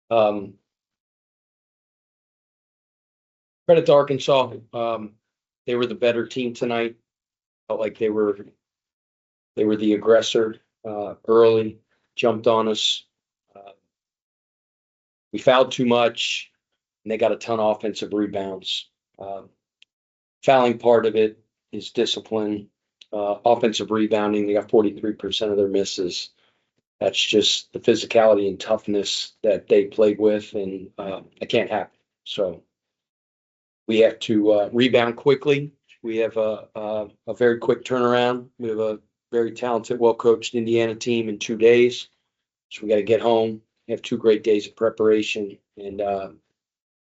Um, Credit to Arkansas. They were the better team tonight. Felt like they were the aggressor early, jumped on us. Uh, we fouled too much, and they got a ton of offensive rebounds. Fouling part of it is discipline. Offensive rebounding, they got 43% of their misses. That's just the physicality and toughness that they played with, and it can't happen. So we have to rebound quickly. We have a very quick turnaround. We have a very talented, well-coached Indiana team in 2 days. So we got to get home, have 2 great days of preparation, and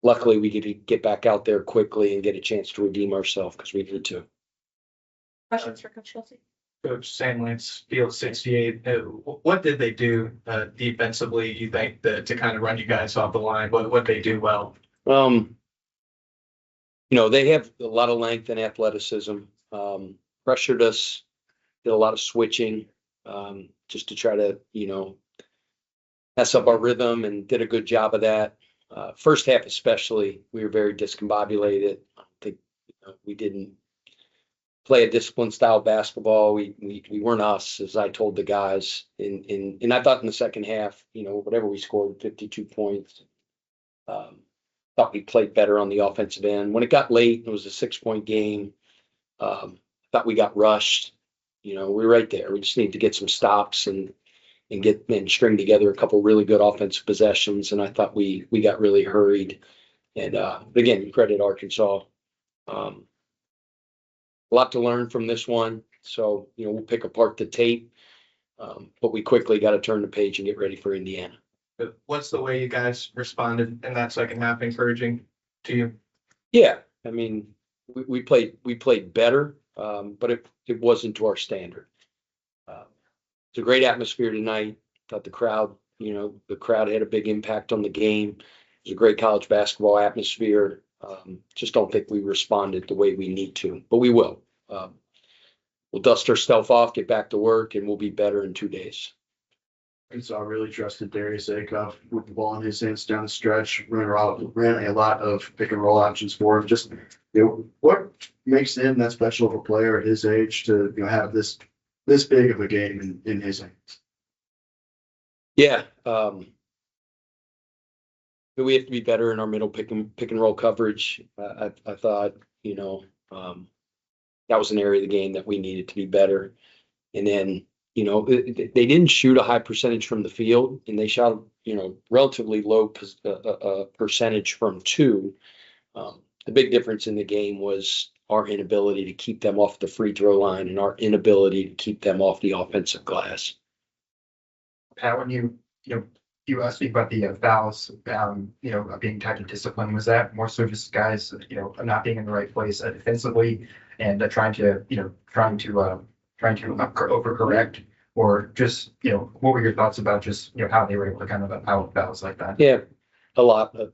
luckily we get to get back out there quickly and get a chance to redeem ourselves because we need to. Questions for Coach Kelsey? Coach Sandlins, Field 68. What did they do defensively, you think, to kind of run you guys off the line? What they do well? They have a lot of length and athleticism. Pressured us, did a lot of switching, just to try to, mess up our rhythm, and did a good job of that. First half especially, we were very discombobulated. I think we didn't play a disciplined style basketball. We weren't us, as I told the guys. And I thought in the second half, whatever we scored, 52 points, thought we played better on the offensive end. When it got late, it was a 6-point game. Thought we got rushed. We're right there. We just need to get some stops and string together a couple really good offensive possessions. And I thought we got really hurried. And again, credit Arkansas. A lot to learn from this one. So, we'll pick apart the tape. But we quickly got to turn the page and get ready for Indiana. What's the way you guys responded in that second half encouraging to you? Yeah, I mean, we played better, but it wasn't to our standard. It's a great atmosphere tonight. Thought the crowd had a big impact on the game. It was a great college basketball atmosphere. Just don't think we responded the way we need to, but we will. We'll dust our stuff off, get back to work, and we'll be better in 2 days. I really trusted Darius Acuff with the ball in his hands down the stretch, ran a lot of pick and roll options for him. Just, what makes him that special of a player at his age to have this big of a game in his hands? Yeah. We have to be better in our middle pick and roll coverage. I thought, that was an area of the game that we needed to be better. And then, they didn't shoot a high percentage from the field, and they shot, relatively low percentage from two. The big difference in the game was our inability to keep them off the free throw line and our inability to keep them off the offensive glass. Pat, when you asked me about the fouls, being tied to discipline, was that more so just guys, not being in the right place defensively and trying to overcorrect, or just, what were your thoughts about just, how they were able to kind of out fouls like that? Yeah, a lot of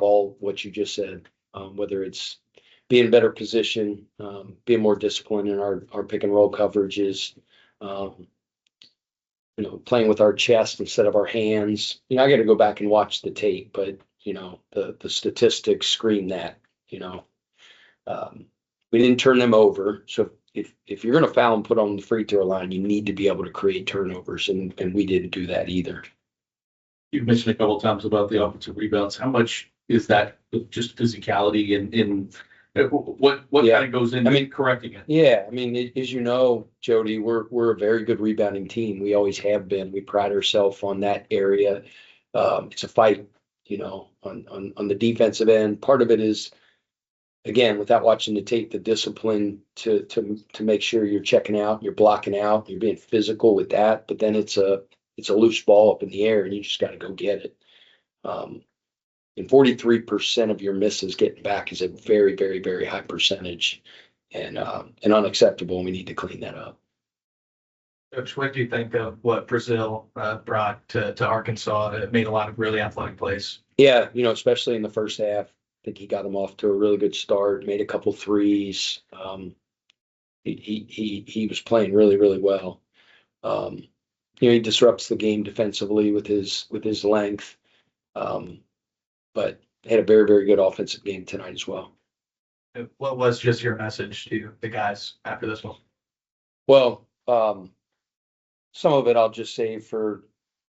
all what you just said, whether it's being better position, being more disciplined in our pick and roll coverages, playing with our chest instead of our hands. I got to go back and watch the tape, but the statistics scream that. We didn't turn them over. So if you're going to foul and put on the free throw line, you need to be able to create turnovers, and we didn't do that either. You've mentioned a couple of times about the offensive rebounds. How much is that just physicality and what kind of goes into correcting it? Yeah, as you know, Jody, we're a very good rebounding team. We always have been. We pride ourselves on that area. It's a fight, on the defensive end. Part of it is, again, without watching the tape, the discipline to make sure you're checking out, you're blocking out, you're being physical with that. But then it's a loose ball up in the air, and you just got to go get it. And 43% of your misses getting back is a very, very, very high percentage, and unacceptable. And we need to clean that up. Coach, what do you think of what Brazil brought to Arkansas? It made a lot of really athletic plays. Yeah, especially in the first half. I think he got him off to a really good start, made a couple threes. He was playing really, really well. He disrupts the game defensively with his length. But had a very, very good offensive game tonight as well. What was just your message to the guys after this one? Well, some of it I'll just save for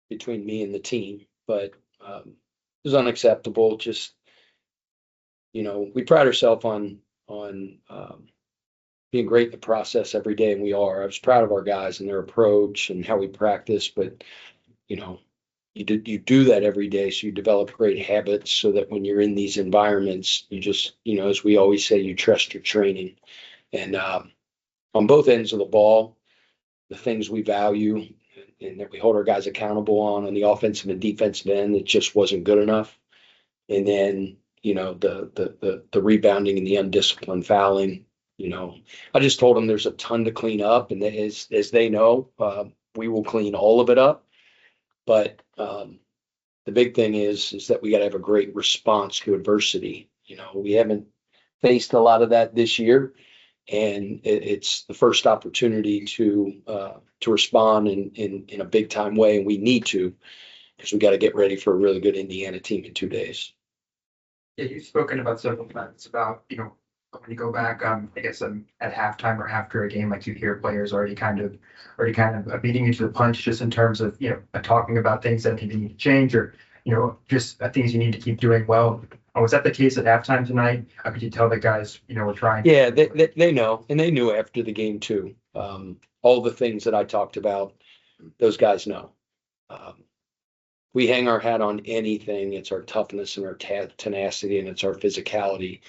between me and the team, but it was unacceptable. Just, we pride ourselves on being great in the process every day, and we are. I was proud of our guys and their approach and how we practice, but you do that every day, so you develop great habits so that when you're in these environments, you just, as we always say, you trust your training. And on both ends of the ball, the things we value and that we hold our guys accountable on the offensive and defensive end, it just wasn't good enough. And then, the rebounding and the undisciplined fouling, I just told them there's a ton to clean up, and as they know, we will clean all of it up. But the big thing is that we got to have a great response to adversity. We haven't faced a lot of that this year, and it's the first opportunity to respond in a big time way, and we need to, because we got to get ready for a really good Indiana team in 2 days. Yeah, you've spoken about several times about, when you go back, I guess at halftime or after a game, like you hear players already kind of beating you to the punch, just in terms of, talking about things that maybe need to change, or, just things you need to keep doing well. Was that the case at halftime tonight? How could you tell the guys, were trying? Yeah, they know, and they knew after the game too. All the things that I talked about, those guys know. We hang our hat on anything. It's our toughness and our tenacity, and it's our physicality.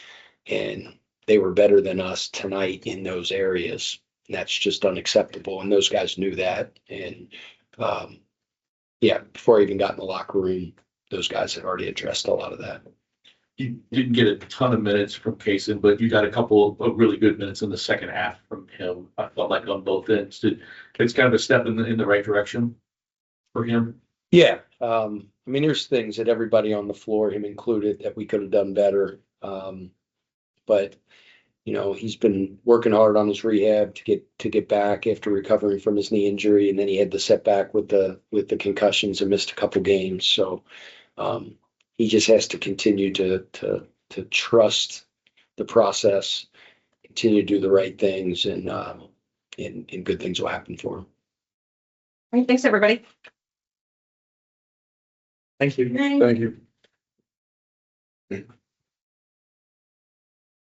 And they were better than us tonight in those areas. And that's just unacceptable. And those guys knew that. And before I even got in the locker room, those guys had already addressed a lot of that. You didn't get a ton of minutes from Kaysen, but you got a couple of really good minutes in the second half from him. I felt like on both ends. It's kind of a step in the right direction for him. Yeah. There's things that everybody on the floor, him included, that we could have done better. But he's been working hard on his rehab to get back after recovering from his knee injury, and then he had the setback with the concussions and missed a couple games. So he just has to continue to trust the process, continue to do the right things, and good things will happen for him. All right, thanks, everybody. Thank you. Bye. Thank you.